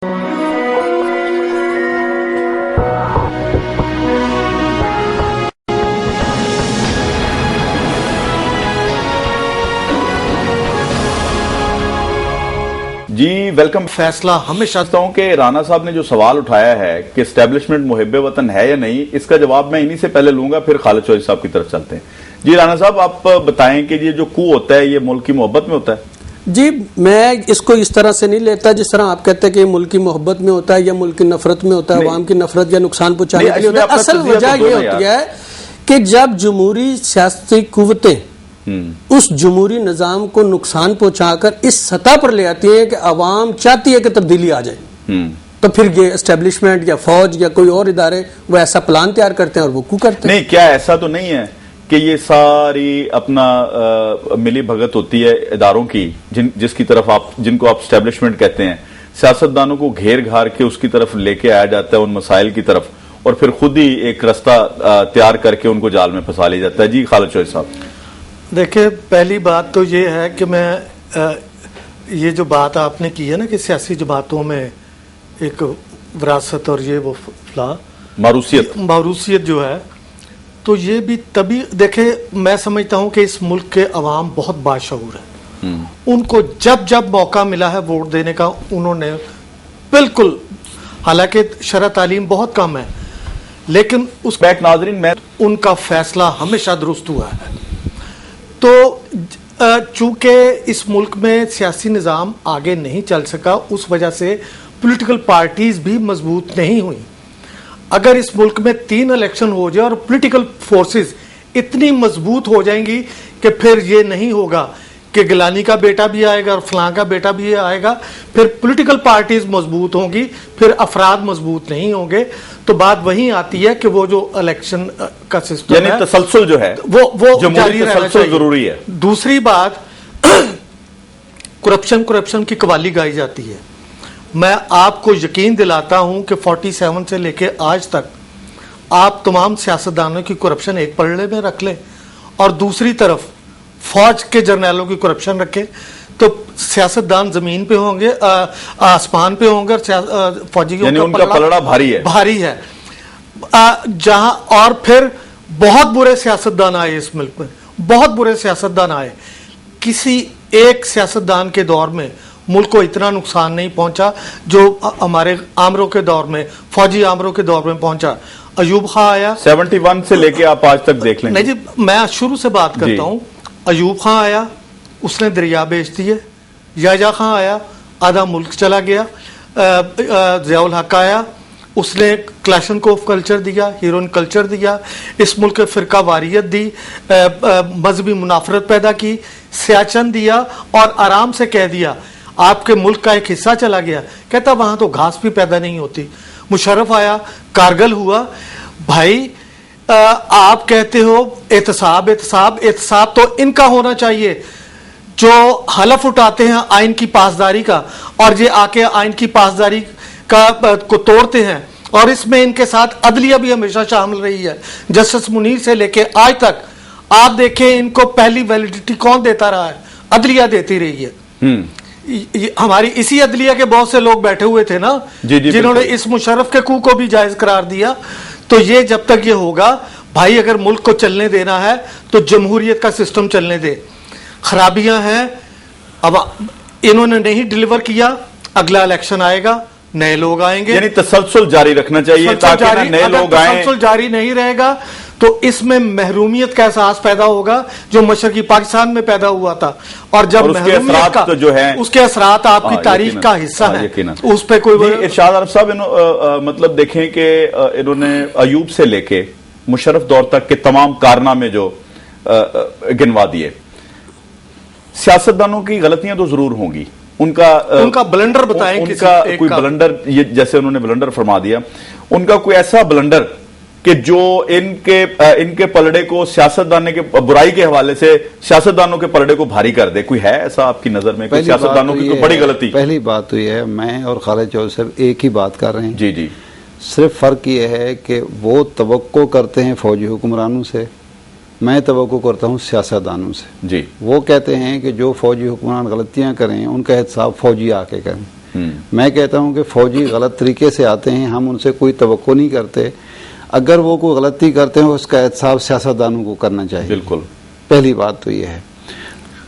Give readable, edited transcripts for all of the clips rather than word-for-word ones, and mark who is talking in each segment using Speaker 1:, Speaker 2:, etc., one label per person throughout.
Speaker 1: जी welcome. फैसला हमेशा चाहता हूं कि राना साहब ने जो सवाल उठाया है कि एस्टेब्लिशमेंट मुहिब्बे वतन है या नहीं, इसका जवाब मैं इन्हीं से पहले लूंगा, फिर खालिद चौधरी साहब की तरफ चलते हैं। जी राना साहब, आप बताएं कि ये जो कू होता है ये मुल्क की मोहब्बत में होता है?
Speaker 2: जी, मैं इसको इस तरह से नहीं लेता जिस तरह आप कहते हैं कि मुल्क की मोहब्बत में होता है या मुल्क की नफरत में होता है, अवाम की नफरत या नुकसान पहुंचाने के लिए होता है। असल वजह ये होती है कि जब जमहूरी सियासी कुव्वतें उस जमहूरी निजाम को नुकसान पहुंचाकर इस सतह पर ले आती है कि अवाम चाहती है कि तब्दीली आ जाए, तो फिर ये एस्टेब्लिशमेंट या फौज या कोई और इदारे वो ऐसा प्लान तैयार करते हैं और वो कू करते हैं।
Speaker 1: नहीं, क्या ऐसा तो नहीं है कि ये सारी अपना मिली भगत होती है इदारों की, जिसकी तरफ जिनको आप एस्टेब्लिशमेंट कहते हैं, सियासतदानों को घेर घार के उसकी तरफ लेके आया जाता है, उन मसाइल की तरफ, और फिर खुद ही एक रास्ता तैयार करके उनको जाल में फंसा लिया जाता है। जी खालिद चौधरी साहब।
Speaker 3: देखिए, पहली बात तो ये है कि मैं ये जो बात आपने की है ना कि सियासी जमातों में एक विरासत और ये वो फला मारूसियत जो है, तो ये भी तभी देखे, मैं समझता हूं कि इस मुल्क के अवाम बहुत बाशऊर है। उनको जब जब मौका मिला है वोट देने का, उन्होंने बिल्कुल, हालांकि शरअ तालीम बहुत कम है, लेकिन उस बैक नाज़रीन में उनका फैसला हमेशा दुरुस्त हुआ है। तो चूंकि इस मुल्क में सियासी निज़ाम आगे नहीं चल सका, उस वजह से पॉलिटिकल पार्टीज भी मजबूत नहीं हुई। अगर इस मुल्क में 3 इलेक्शन हो जाए और पॉलिटिकल फोर्सेस इतनी मजबूत हो जाएंगी कि फिर ये नहीं होगा कि गिलानी का बेटा भी आएगा और फलां का बेटा भी आएगा, फिर पॉलिटिकल पार्टीज मजबूत होंगी, फिर अफराद मजबूत नहीं होंगे, तो बात वहीं आती है कि वो जो इलेक्शन का सिस्टम है,
Speaker 1: तसलसल जो है
Speaker 3: वो जारी रहना चाहिए।
Speaker 1: जरूरी है।
Speaker 3: दूसरी बात, करप्शन की कवाली गाई जाती है। मैं आपको यकीन दिलाता हूं कि 47 से लेके आज तक आप तमाम सियासतदानों की करप्शन एक पलड़े में रख लें और दूसरी तरफ फौज के जर्नैलों की करप्शन रखें, तो सियासतदान जमीन पे होंगे, आसमान पे होंगे, और फौजियों का
Speaker 1: उनका पलड़ा भारी है
Speaker 3: जहां। और फिर बहुत बुरे सियासतदान आए इस मुल्क में, बहुत बुरे सियासतदान आए। किसी एक सियासतदान के दौर में मुल्क को इतना नुकसान नहीं पहुंचा जो हमारे आमरों के दौर में, फौजी आमरों के दौर में पहुंचा। अयूब खां आया
Speaker 1: 71 से लेके आप आज तक देख लें।
Speaker 3: नहीं जी, मैं शुरू से बात करता हूं। अयूब खां आया, उसने दरिया बेच दिए। याजा खां आया, आधा मुल्क चला गया। ज़ियाउल हक आया, उसने क्लाशनकोफ कल्चर दिया, हीरोइन कल्चर दिया, इस मुल्क के फिरका वारियत दी, मजहबी मुनाफरत पैदा की, सियाचन दिया और आराम से कह दिया आपके मुल्क का एक हिस्सा चला गया। कहता वहां तो घास भी पैदा नहीं होती। मुशर्रफ आया, कारगिल हुआ। भाई आप कहते हो एहतसाब तो इनका होना चाहिए जो हलफ उठाते हैं आइन की पासदारी का, और ये आके आइन की पासदारी को तोड़ते हैं। और इसमें इनके साथ अदलिया भी हमेशा शामिल रही है। जस्टिस मुनीर से लेके आज तक आप देखें, इनको पहली वैलिडिटी कौन देता रहा है? अदलिया देती रही है। हमारी इसी अदलिया के बहुत से लोग बैठे हुए थे ना, जिन्होंने इस मुशर्रफ के कू को भी जायज करार दिया। तो ये जब तक ये होगा, भाई अगर मुल्क को चलने देना है तो जमहूरियत का सिस्टम चलने दे। खराबियां हैं, अब इन्होंने नहीं डिलीवर किया, अगला इलेक्शन आएगा, नए लोग आएंगे।
Speaker 1: यानी तसलसल जारी रखना चाहिए ताकि नए लोग आएं।
Speaker 3: तसलसल जारी नहीं रहेगा तो इसमें महरूमियत का एहसास पैदा होगा जो मशरकी पाकिस्तान में पैदा हुआ था। और जब महरूमियत का
Speaker 1: तो जो है
Speaker 3: उसके असरात आपकी तारीख का हिस्सा है, उस पर कोई
Speaker 1: इरशाद अरब साहब मतलब देखें कि इन्होंने अयूब से लेके मुशर्रफ दौर तक के तमाम कारनामे जो गिनवा दिए। सियासतदानों की गलतियां तो जरूर होंगी, उनका ब्लंडर बताएं, उनका कोई ब्लंडर, ये जैसे उन्होंने ब्लंडर फरमा दिया, उनका कोई ऐसा ब्लंडर कि जो इनके पलड़े को सियासतदानों के बुराई के हवाले से सियासतदानों के पलड़े को भारी कर दे, कोई है ऐसा आपकी नजर में? कोई सियासतदानों की कोई बड़ी गलती?
Speaker 4: पहली बात तो यह है, मैं और खालिद चौधरी साहब एक ही बात कर रहे हैं।
Speaker 1: जी जी।
Speaker 4: सिर्फ फर्क यह है कि वो तवक्को करते हैं फौजी हुक्मरानों से, मैं तवक्को करता हूँ सियासतदानों से।
Speaker 1: जी।
Speaker 4: वो कहते हैं कि जो फौजी हुक्मरान गलतियां करें उनका एहतसाब फौजी आके करें। मैं कहता हूं कि फौजी गलत तरीके से आते हैं, हम उनसे कोई तवक्को नहीं करते। अगर वो कोई गलती करते हैं उसका एहतसाब सियासतदानों को करना चाहिए।
Speaker 1: बिल्कुल,
Speaker 4: पहली बात तो ये है।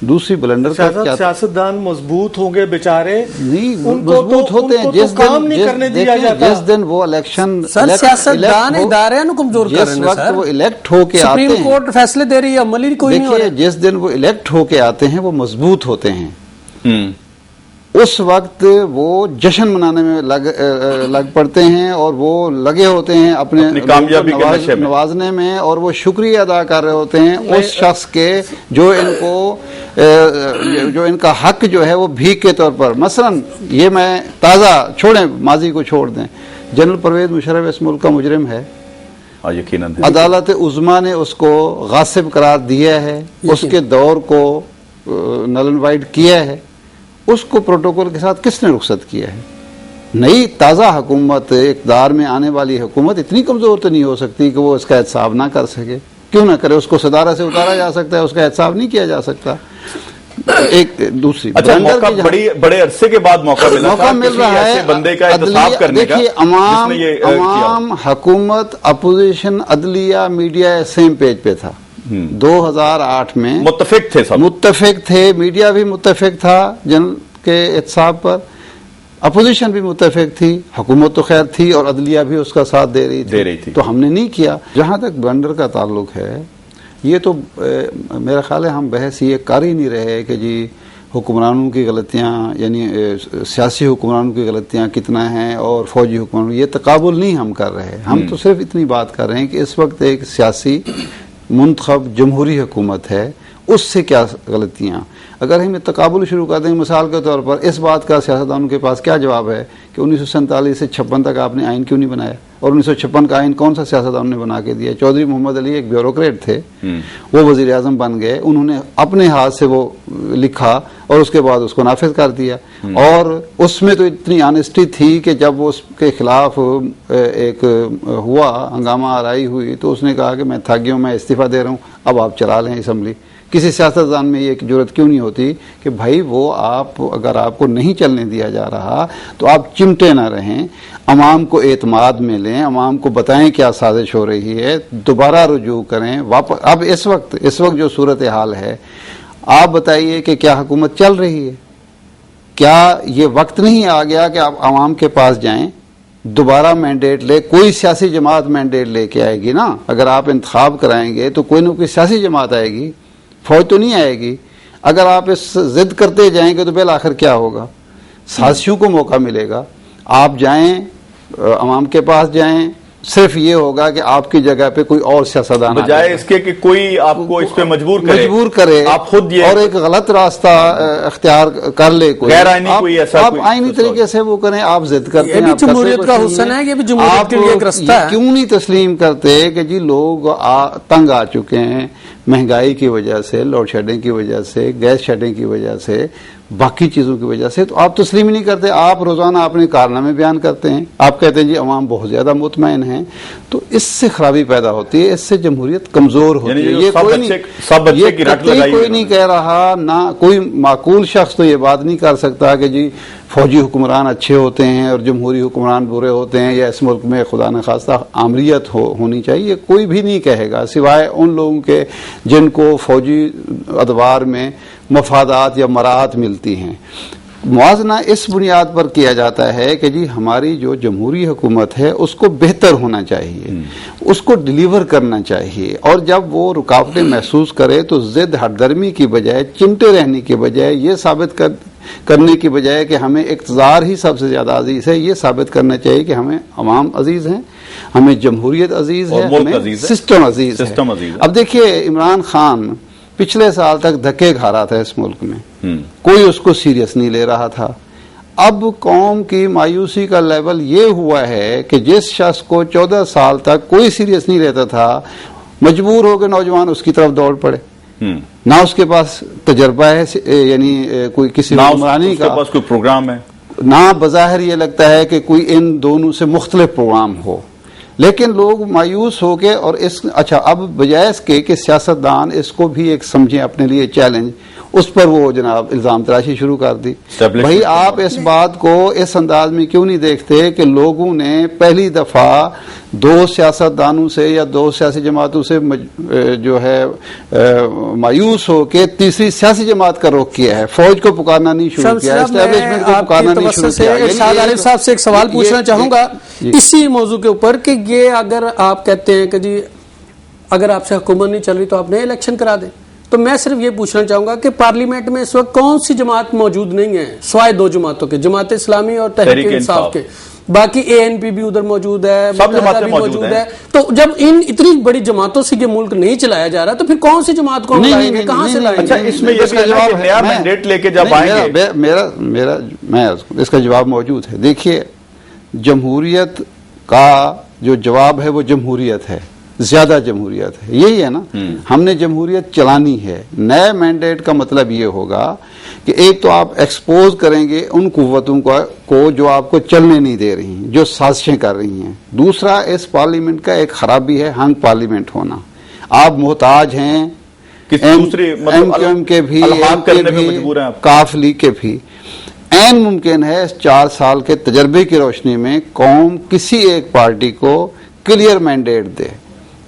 Speaker 4: दूसरी ब्लंडर का क्या,
Speaker 3: सियासतदान मजबूत होंगे बेचारे,
Speaker 4: नहीं
Speaker 3: उनको
Speaker 4: मजबूत
Speaker 3: तो,
Speaker 4: होते हैं
Speaker 3: उनको
Speaker 4: जिस
Speaker 3: तो काम नहीं करने दिया जाता।
Speaker 4: जिस दिन वो इलेक्शन
Speaker 2: सर सियासतदान इदारे नु कमजोर कर रहे हैं।
Speaker 4: जिस वक्त वो इलेक्ट होके आते हैं,
Speaker 2: सुप्रीम कोर्ट फैसले दे रही है, अमल ही कोई नहीं हो रहा।
Speaker 4: देखिए जिस दिन वो इलेक्ट होके आते हैं वो मजबूत होते हैं। उस वक्त वो जश्न मनाने में लग पड़ते हैं और वो लगे होते हैं अपने
Speaker 1: कामयाबी के
Speaker 4: नवाजने में, और वो शुक्रिया अदा कर रहे होते हैं उस शख्स के जो इनका हक जो है वो भीख के तौर पर। मसलन ये मैं ताज़ा छोड़ें, माजी को छोड़ दें, जनरल परवेज मुशर्रफ इस मुल्क का मुजरिम है,
Speaker 1: यकीनन
Speaker 4: अदालत उज़्मा ने उसको गासिब करार दिया है, उसके दौर को नल एंड वाइड किया है, उसको प्रोटोकॉल के साथ किसने रुखसत किया है? नई ताज़ा हुकूमत, इक़्तिदार में आने वाली हुकूमत इतनी कमज़ोर तो नहीं हो सकती कि वो इसका एहतसाब ना कर सके। क्यों ना करे? उसको सदारा से उतारा जा सकता है, उसका एहतसाब नहीं किया जा सकता। एक दूसरी
Speaker 1: अच्छा, मौका बड़े अरसे के बाद मौका मिल रहा है बंदे का एहतसाब करने का।
Speaker 4: देखिए अवाम, हुकूमत, अपोजिशन, अदलिया, मीडिया सेम पेज पे था। 2008 में
Speaker 1: मुत्तफिक थे, सब
Speaker 4: मुत्तफिक थे, मीडिया भी मुत्तफिक था जनरल के एहतसाब पर, अपोजिशन भी मुत्तफिक थी, हुकूमत तो खैर थी और अदलिया भी उसका साथ दे रही थी। तो हमने नहीं किया। जहां तक ब्लंडर का ताल्लुक है, ये तो मेरा ख्याल है हम बहस ये कर ही नहीं रहे कि जी हुक्मरानों की गलतियां, यानी सियासी हुक्मरानों की गलतियां कितना हैं और फौजी हुक्मरानों, ये तकाबुल नहीं हम कर रहे। हम तो सिर्फ इतनी बात कर रहे हैं कि इस वक्त एक सियासी मुंतखब जमहूरी हुकूमत है, उससे क्या गलतियां। अगर हम तकाबुल शुरू कर देंगे, मिसाल के तौर पर इस बात का सियासतदानों के पास क्या जवाब है कि 1947 से 56 तक आपने आइन क्यों नहीं बनाया? और 1956 का आइन कौन सा सियासतदान ने बना के दिया? चौधरी मोहम्मद अली एक ब्यूरोक्रेट थे, वो वजीर आजम बन गए, उन्होंने अपने हाथ से वो लिखा और उसके बाद उसको नाफिज कर दिया। और उसमें तो इतनी ऑनेस्टी थी कि जब वो उसके खिलाफ एक हुआ हंगामा आराई हुई तो उसने कहा कि मैं थक गया हूं, मैं इस्तीफा दे रहा हूं, अब आप चला लें असम्बली। किसी सियासतदान में ये जरूरत क्यों नहीं होती कि भाई वो आप, अगर आपको नहीं चलने दिया जा रहा तो आप चिमटे ना रहें, अवाम को एतमाद में लें, अवाम को बताएं क्या साजिश हो रही है, दोबारा रुजू करें वापस। अब इस वक्त जो सूरत हाल है, आप बताइए कि क्या हुकूमत चल रही है? क्या ये वक्त नहीं आ गया कि आप अवाम के पास जाएं, दोबारा मैंडेट ले? कोई सियासी जमात मैंडेट लेके आएगी ना। अगर आप इंतखाब कराएंगे तो कोई ना कोई सियासी जमात आएगी, फौज तो नहीं आएगी। अगर आप इस जिद करते जाएंगे तो बिल आखिर क्या होगा? साजिशों को मौका मिलेगा। आप जाएं, अवाम के पास जाएं, सिर्फ ये होगा कि आपकी जगह पे कोई और सियासतदान
Speaker 1: बजाय इसके कि कोई आपको इस पे मजबूर करे
Speaker 4: आप खुद ये और एक गलत रास्ता इख्तियार कर ले, कोई
Speaker 1: गैर आईनी कोई ऐसा
Speaker 4: आप आईनी तरीके से वो करें। आप जिद करते हैं,
Speaker 2: जमहूरियत का हुस्न है, ये भी जमहूरियत के लिए एक रास्ता है।
Speaker 4: क्यों नहीं तस्लीम करते कि जी लोग तंग आ चुके हैं महंगाई की वजह से, लोड शेडिंग की वजह से, गैस शेडिंग की वजह से, बाकी चीजों की वजह से, तो आप तस्लीम ही नहीं करते। आप रोजाना अपने कारनामे बयान करते हैं, आप कहते हैं जी अवाम बहुत ज्यादा मुतमईन है, तो इससे खराबी पैदा होती है, इससे जमहूरियत कमजोर होती है। ये कोई नहीं कह रहा, ना कोई माकूल शख्स तो ये बात नहीं कर सकता कि जी फौजी हुक्मरान अच्छे होते हैं और जमहूरी हुक्मरान बुरे होते हैं, या इस मुल्क में खुदा न खास्ता आमरीत होनी चाहिए, कोई भी नहीं कहेगा सिवाय उन लोगों के जिनको फौजी अदवार में मफादात या मराहत मिलती हैं। मुआवजा इस बुनियाद पर किया जाता है कि जी हमारी जो जमहूरी हुकूमत है उसको बेहतर होना चाहिए, उसको डिलीवर करना चाहिए, और जब वो रुकावटें महसूस करे तो जिद हरदर्मी की बजाय, चिमटे रहने की बजाय, ये साबित करने की बजाय कि हमें इक़्तिदार ही सबसे ज्यादा अजीज है, ये साबित करना चाहिए कि हमें अवाम अजीज हैं, हमें जमहूरियत अजीज है, हमें सिस्टम अजीज है। अब देखिए इमरान खान पिछले साल तक धक्के खा रहा था इस मुल्क में, कोई उसको सीरियस नहीं ले रहा था। अब कौम की मायूसी का लेवल ये हुआ है कि जिस शख्स को 14 साल तक कोई सीरियस नहीं लेता था, मजबूर हो गए नौजवान उसकी तरफ दौड़ पड़े। ना उसके पास तजर्बा है, यानी कोई किसी हुक्मरानी का
Speaker 1: पास कोई प्रोग्राम है,
Speaker 4: ना बज़ाहिर ये लगता है कि कोई इन दोनों से मुख्तलिफ प्रोग्राम हो, लेकिन लोग मायूस हो गए। और इस अब बजाय इसके कि सियासतदान इसको भी एक समझें अपने लिए चैलेंज, उस पर वो जनाब इल्जाम तराशी शुरू कर दी। भाई आप इस बात को इस अंदाज में क्यों नहीं देखते कि लोगों ने पहली दफा 2 सियासतदानों से या 2 सियासी जमातों से जो है मायूस होकर तीसरी सियासी जमात का रुख किया है, फौज को पुकारना नहीं शुरू किया, एस्टेब्लिशमेंट को पुकारना नहीं शुरू किया।
Speaker 2: इरशाद आरिफ साहब से एक सवाल पूछना चाहूंगा इसी मौजू के ऊपर कि ये अगर आप कहते हैं कि जी अगर आपसे हुकूमत नहीं चल रही तो आप नए इलेक्शन करा दें, तो मैं सिर्फ ये पूछना चाहूंगा कि पार्लियामेंट में इस वक्त कौन सी जमात मौजूद नहीं है सिवाय 2 जमातों के, जमात इस्लामी और तहरीक इंसाफ के, बाकी ANP भी उधर मौजूद है,
Speaker 1: सब जमातें मौजूद है।
Speaker 2: तो जब इन इतनी बड़ी जमातों से ये मुल्क नहीं चलाया जा रहा तो फिर कौन सी जमात को लाएंगे, कहां से लाएंगे?
Speaker 1: अच्छा, इसमें ये जवाब नया मैंडेट लेके जब आएंगे,
Speaker 4: मैं इसका जवाब मौजूद है। देखिए, जमहूरियत का जो जवाब है वो जमहूरियत है, ज्यादा जमहूरियत है, यही है ना। हमने जमहूरियत चलानी है। नए मैंडेट का मतलब ये होगा कि एक तो आप एक्सपोज करेंगे उन कुव्वतों को जो आपको चलने नहीं दे रही हैं, जो साजिशें कर रही हैं। दूसरा, इस पार्लियामेंट का एक खराबी है हंग पार्लियामेंट होना। आप मोहताज हैं MQM के भी, काफ लीग के भी। ऐन मुमकिन है इस 4 साल के तजर्बे की रोशनी में कौम किसी एक पार्टी को क्लियर मैंडेट दे,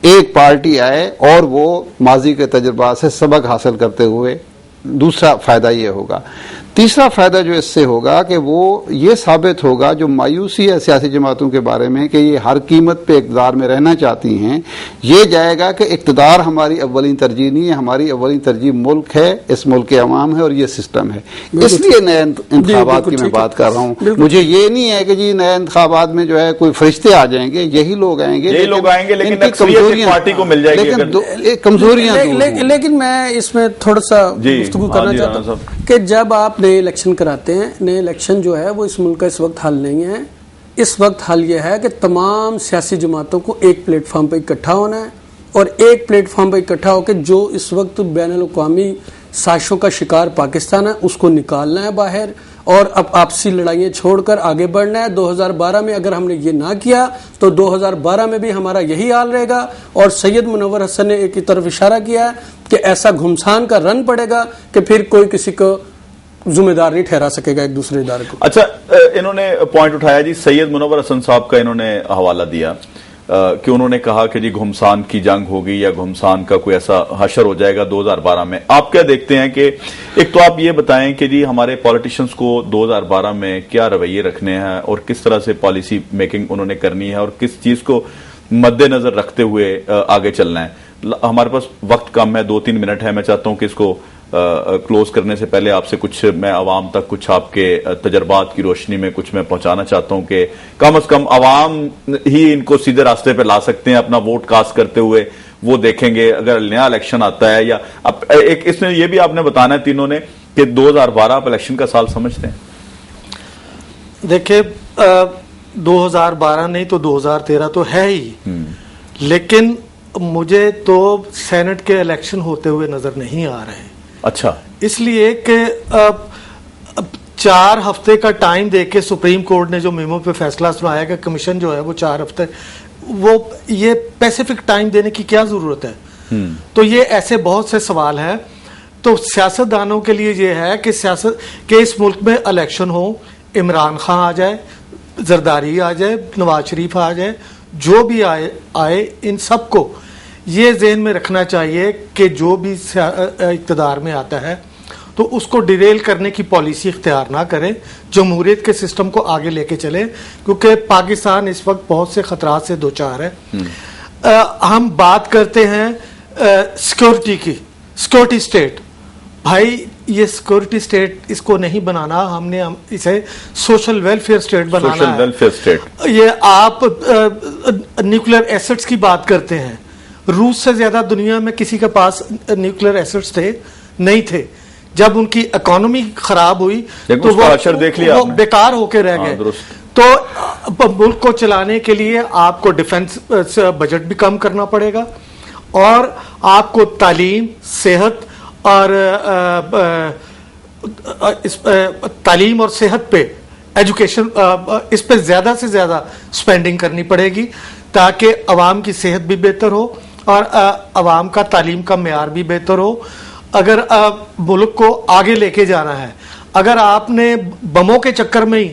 Speaker 4: एक पार्टी आए और वो माजी के तजुर्बा से सबक हासिल करते हुए। दूसरा फायदा ये होगा। तीसरा फायदा जो इससे होगा कि वो ये साबित होगा जो मायूसी है सियासी जमातों के बारे में कि ये हर कीमत पे इक़्तिदार में रहना चाहती हैं, ये जाएगा कि इक़्तिदार हमारी अव्वलीन तरजीह नहीं है, हमारी अव्वलीन तरजीह मुल्क है, इस मुल्क के अवाम है और ये सिस्टम है। इसलिए नए इंतखाबात की मैं बात कर रहा हूँ। मुझे ये नहीं है कि जी नए इंतखाबात में जो है कोई फरिश्ते आ जाएंगे, यही लोग आएंगे,
Speaker 1: लेकिन कमजोरियां पार्टी को मिल जाएगी,
Speaker 2: कमजोरियां। लेकिन मैं इसमें थोड़ा सा गुफ्तगू करना चाहता हूँ कि जब आप नए इलेक्शन कराते हैं, नए इलेक्शन जो है वो इस मुल्क का इस वक्त हल नहीं है। इस वक्त हल यह है कि तमाम सियासी जमातों को एक प्लेटफॉर्म पर इकट्ठा होना है और एक प्लेटफॉर्म पर इकट्ठा होकर जो इस वक्त बैनुल-अक़वामी साजिशों का शिकार पाकिस्तान है उसको निकालना है बाहर और अब आपसी लड़ाइयां छोड़कर आगे बढ़ना है। 2012 में अगर हमने ये ना किया तो 2012 में भी हमारा यही हाल रहेगा। और सैयद मुनव्वर हसन ने एक तरफ इशारा किया है कि ऐसा घुमसान का रन पड़ेगा कि फिर कोई किसी को जिम्मेदार नहीं ठहरा सकेगा एक दूसरे इदारे को।
Speaker 1: अच्छा, इन्होंने पॉइंट उठाया जी, सैयद मुनव्वर हसन साहब का इन्होंने हवाला दिया कि उन्होंने कहा कि जी घुमसान की जंग होगी या घुमसान का कोई ऐसा हशर हो जाएगा 2012 में। आप क्या देखते हैं कि एक तो आप ये बताएं कि जी हमारे पॉलिटिशियंस को 2012 में क्या रवैये रखने हैं और किस तरह से पॉलिसी मेकिंग उन्होंने करनी है और किस चीज को मद्देनजर रखते हुए आगे चलना है। हमारे पास वक्त कम है, 2-3 मिनट है। मैं चाहता हूं कि इसको क्लोज करने से पहले आपसे कुछ मैं आवाम तक कुछ आपके तजर्बात की रोशनी में कुछ मैं पहुंचाना चाहता हूं कि कम से कम आवाम ही इनको सीधे रास्ते पे ला सकते हैं अपना वोट कास्ट करते हुए। वो देखेंगे अगर नया इलेक्शन आता है या एक इसमें यह भी आपने बताना है तीनों ने कि 2012 आप इलेक्शन का साल समझते हैं।
Speaker 3: देखिए 2012 नहीं तो 2013 तो है ही, लेकिन मुझे तो सेनेट के इलेक्शन होते हुए नजर नहीं आ रहे हैं।
Speaker 1: अच्छा,
Speaker 3: इसलिए कि 4 हफ्ते का टाइम देके सुप्रीम कोर्ट ने जो मेमो पे फैसला सुनाया कि कमीशन जो है वो 4 हफ्ते, वो ये स्पेसिफिक टाइम देने की क्या जरूरत है? तो ये ऐसे बहुत से सवाल हैं। तो सियासतदानों के लिए ये है कि सियासत के इस मुल्क में इलेक्शन हो, इमरान खान आ जाए, जरदारी आ जाए, नवाज शरीफ आ जाए, जो भी आए इन सबको ये ज़हन में रखना चाहिए कि जो भी इक़्तिदार में आता है तो उसको डिरेल करने की पॉलिसी इख्तियार ना करें, जमहूरियत के सिस्टम को आगे लेके चले, क्योंकि पाकिस्तान इस वक्त बहुत से खतरात से दो चार है। हम बात करते हैं सिक्योरिटी की, सिक्योरिटी स्टेट। भाई ये सिक्योरिटी स्टेट इसको नहीं बनाना, हमने इसे सोशल वेलफेयर स्टेट बनाना है।
Speaker 1: Social welfare state.
Speaker 3: ये आप न्यूक्लियर एसेट्स की बात करते हैं, रूस से ज्यादा दुनिया में किसी के पास न्यूक्लियर एसेट्स थे नहीं थे। जब उनकी इकोनॉमी खराब हुई तो वो बेकार होके रह गए। तो मुल्क को चलाने के लिए आपको डिफेंस बजट भी कम करना पड़ेगा और आपको तालीम, सेहत और तालीम और सेहत पे, एजुकेशन, इस पे ज्यादा से ज्यादा स्पेंडिंग करनी पड़ेगी ताकि अवाम की सेहत भी बेहतर हो और अवाम का तालीम का मेयार भी बेहतर हो। अगर मुल्क को आगे लेके जाना है, अगर आपने बमों के चक्कर में ही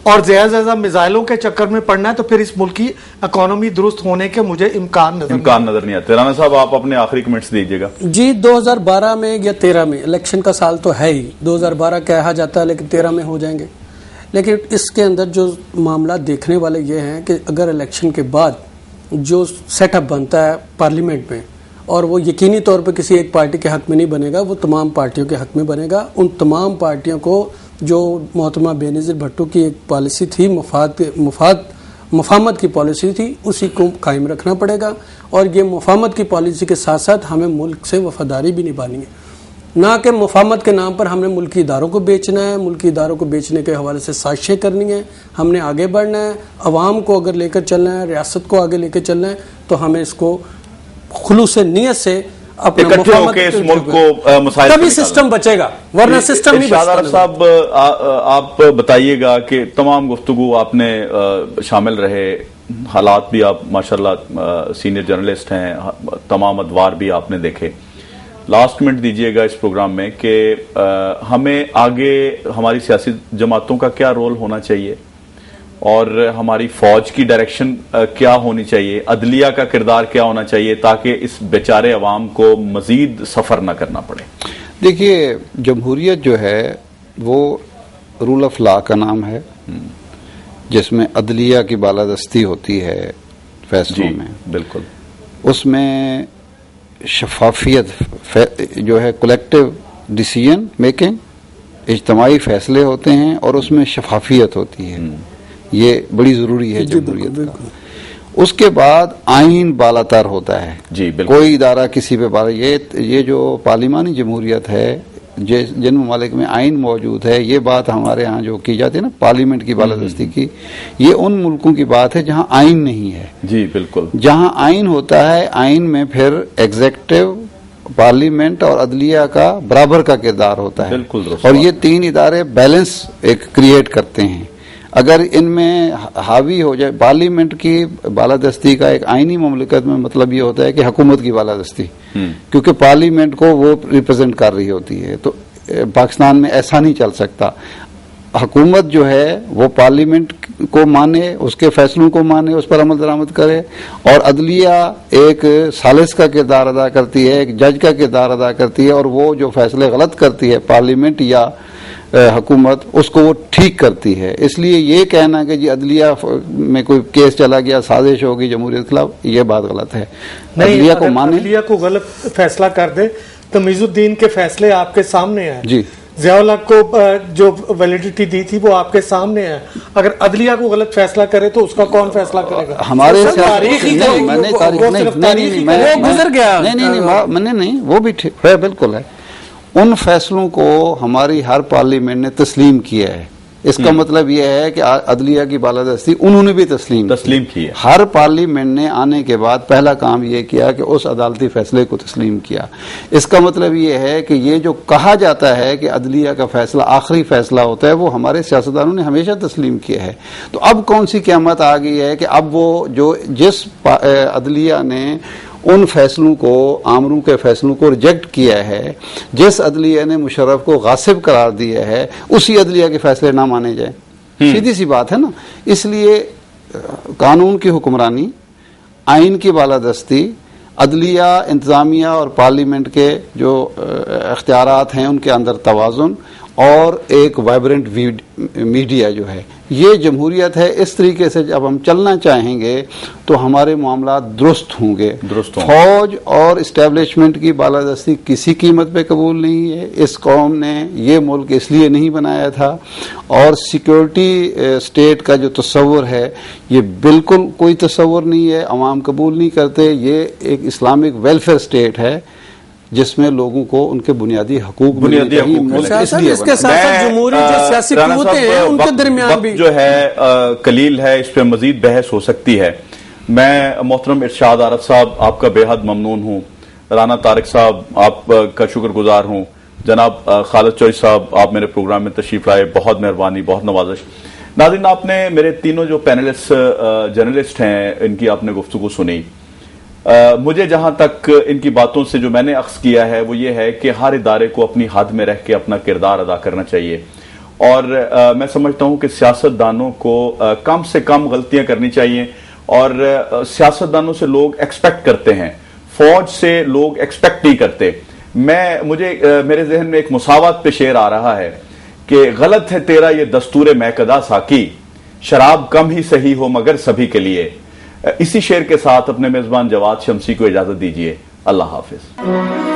Speaker 3: और ज्यादा मिसाइलों के चक्कर में पड़ना है तो फिर इस मुल्क की इकोनॉमी दुरुस्त होने के मुझे इम्कान नजर नहीं आते।
Speaker 1: राना साहब, आप अपने आखिरी कमेंट्स दीजिएगा।
Speaker 2: जी, 2012 में या 13 में इलेक्शन का साल तो है ही, 2012 कहा जाता है लेकिन 13 में हो जाएंगे। लेकिन इसके अंदर जो मामला देखने वाले ये हैं कि अगर इलेक्शन के बाद जो सेटअप बनता है पार्लियामेंट में और वो यकीनी तौर पर किसी एक पार्टी के हक में नहीं बनेगा, वो तमाम पार्टियों के हक में बनेगा। उन तमाम पार्टियों को जो मोहतरमा बेनज़ीर भुट्टो की एक पॉलिसी थी, मुफाहमत की पॉलिसी थी, उसी को कायम रखना पड़ेगा। और ये मुफाहमत की पॉलिसी के साथ साथ हमें मुल्क से वफादारी भी निभानी है, ना कि मुफाहमत के नाम पर हमने मुल्की इदारों को बेचना है, मुल्की इदारों को बेचने के हवाले से साजिशें करनी है। हमने आगे बढ़ना है, अवाम को अगर लेकर चलना है, रियासत को आगे लेकर चलना है, तो हमें इसको खुलूस नियत से
Speaker 1: इकट्ठे होकर इस मुल्क को मसाइल
Speaker 2: तभी सिस्टम बचेगा, वरना सिस्टम नहीं बचेगा।
Speaker 1: साहब, आप बताइएगा कि तमाम गुफ्तगू आपने शामिल रहे, हालात भी आप माशाल्लाह सीनियर जर्नलिस्ट हैं, तमाम अदवार भी आपने देखे। लास्ट कमेंट दीजिएगा इस प्रोग्राम में कि हमें आगे हमारी सियासी जमातों का क्या रोल होना चाहिए और हमारी फौज की डायरेक्शन क्या होनी चाहिए, अदलिया का किरदार क्या होना चाहिए, ताकि इस बेचारे अवाम को मजीद सफर न करना पड़े।
Speaker 4: देखिए, जमहूरियत जो है वो रूल ऑफ लॉ का नाम है, जिसमें अदलिया की बालादस्ती होती है फैसलों में।
Speaker 1: बिल्कुल।
Speaker 4: उसमें शफाफियत जो है, कलेक्टिव डिसीजन मेकिंग, इज्तमाही फैसले होते हैं और उसमें शफाफियत होती है। ये बड़ी जरूरी है जमहूरियत का। उसके बाद आइन बालातर होता है।
Speaker 1: जी, बिल्कुल।
Speaker 4: कोई इदारा किसी पे ये जो पार्लिमानी जमहूरियत है, जिन ममालिक में आइन मौजूद है, ये बात हमारे यहाँ जो की जाती है ना पार्लियामेंट की बालादस्ती की, ये उन मुल्कों की बात है जहाँ आइन नहीं है।
Speaker 1: जी, बिल्कुल।
Speaker 4: जहाँ आइन होता है, आइन में फिर एग्जेक्टिव, पार्लियामेंट और अदलिया का बराबर का किरदार होता है।
Speaker 1: बिल्कुल।
Speaker 4: और ये तीन इदारे बैलेंस एक क्रिएट करते हैं। अगर इनमें हावी हो जाए, पार्लियामेंट की बालादस्ती का एक आईनी ममलिकत में मतलब ये होता है कि हुकूमत की बालादस्ती, क्योंकि पार्लियामेंट को वो रिप्रेजेंट कर रही होती है। तो पाकिस्तान में ऐसा नहीं चल सकता। हुकूमत जो है वो पार्लियामेंट को माने, उसके फैसलों को माने, उस पर अमल दरामद करे, और अदलिया एक सालिस का किरदार अदा करती है, एक जज का किरदार अदा करती है, और वो जो फैसले गलत करती है पार्लियामेंट या हुकूमत, उसको वो ठीक करती है। इसलिए ये कहना कि जी अदलिया में कोई केस चला गया, साजिश होगी जमहूरियत के खिलाफ, ये बात गलत है।
Speaker 3: अदलिया को माने, अदलिया को गलत फैसला कर दे। तमीजुद्दीन के फैसले आपके सामने हैं जी, ज़ियाउल हक को जो वैलिडिटी दी थी वो आपके सामने है। अगर अदलिया को गलत फैसला करे तो उसका कौन फैसला करेगा?
Speaker 4: हमारे नहीं, वो भी ठीक है, बिल्कुल है। उन फैसलों को हमारी हर पार्लियामेंट ने तस्लीम किया है। इसका मतलब यह है कि अदलिया की बालादस्ती उन्होंने भी तस्लीम की है। हर पार्लियामेंट ने आने के बाद पहला काम यह किया कि उस अदालती फैसले को तस्लीम किया। इसका मतलब यह है कि ये जो कहा जाता है कि अदलिया का फैसला आखिरी फैसला होता है, वो हमारे सियासतदानों ने हमेशा तस्लीम किया है। तो अब कौन सी क़यामत आ गई है कि अब वो जो जिस अदलिया ने उन फैसलों को, आमरू के फैसलों को रिजेक्ट किया है, जिस अदलिया ने मुशर्रफ को गासिब करार दिया है, उसी अदलिया के फैसले ना माने जाए। सीधी सी बात है ना। इसलिए कानून की हुक्मरानी, आइन की बालादस्ती, अदलिया, इंतजामिया और पार्लियामेंट के जो इख्तियारात हैं उनके अंदर तवाज़ुन, और एक वाइब्रेंट मीडिया जो है, ये जमहूरियत है। इस तरीके से जब हम चलना चाहेंगे तो हमारे मामला दुरुस्त होंगे। फौज और इस्टेब्लिशमेंट की बालादस्ती किसी कीमत पे कबूल नहीं है। इस कौम ने ये मुल्क इसलिए नहीं बनाया था, और सिक्योरिटी स्टेट का जो तस्वुर है ये बिल्कुल कोई तस्वुर नहीं है, अवाम कबूल नहीं करते। ये एक इस्लामिक वेलफेयर स्टेट है जिसमें लोगों को उनके बुनियादी हकूक
Speaker 2: इसके साथ जमहूरी जो सियासी कुव्वतें हैं उनके दरमियान भी जो
Speaker 1: है कलील है, इस पे मजीद बहस हो सकती है। मैं मोहतरम इरशाद आरफ साहब आपका बेहद ममनून हूँ, राना तारिक साहब आपका शुक्रगुजार हूँ, जनाब खालिद चौधरी साहब आप मेरे प्रोग्राम में तशरीफ लाए, बहुत मेहरबानी, बहुत नवाजिश। नाज़रीन, आपने मेरे तीनों जो पैनलिस्ट जर्नलिस्ट हैं इनकी आपने गुफ्तगू सुनी। मुझे जहां तक इनकी बातों से जो मैंने अख्स किया है वो ये है कि हर इदारे को अपनी हद में रह के अपना किरदार अदा करना चाहिए। और मैं समझता हूं कि सियासतदानों को कम से कम गलतियां करनी चाहिए। और सियासतदानों से लोग एक्सपेक्ट करते हैं, फौज से लोग एक्सपेक्ट नहीं करते। मेरे जहन में एक मुसावत पे शेर आ रहा है कि गलत है तेरा ये दस्तूर मैकदा साकी, शराब कम ही सही हो मगर सभी के लिए। इसी शेर के साथ अपने मेजबान जवाद शमसी को इजाजत दीजिए। अल्लाह हाफिज।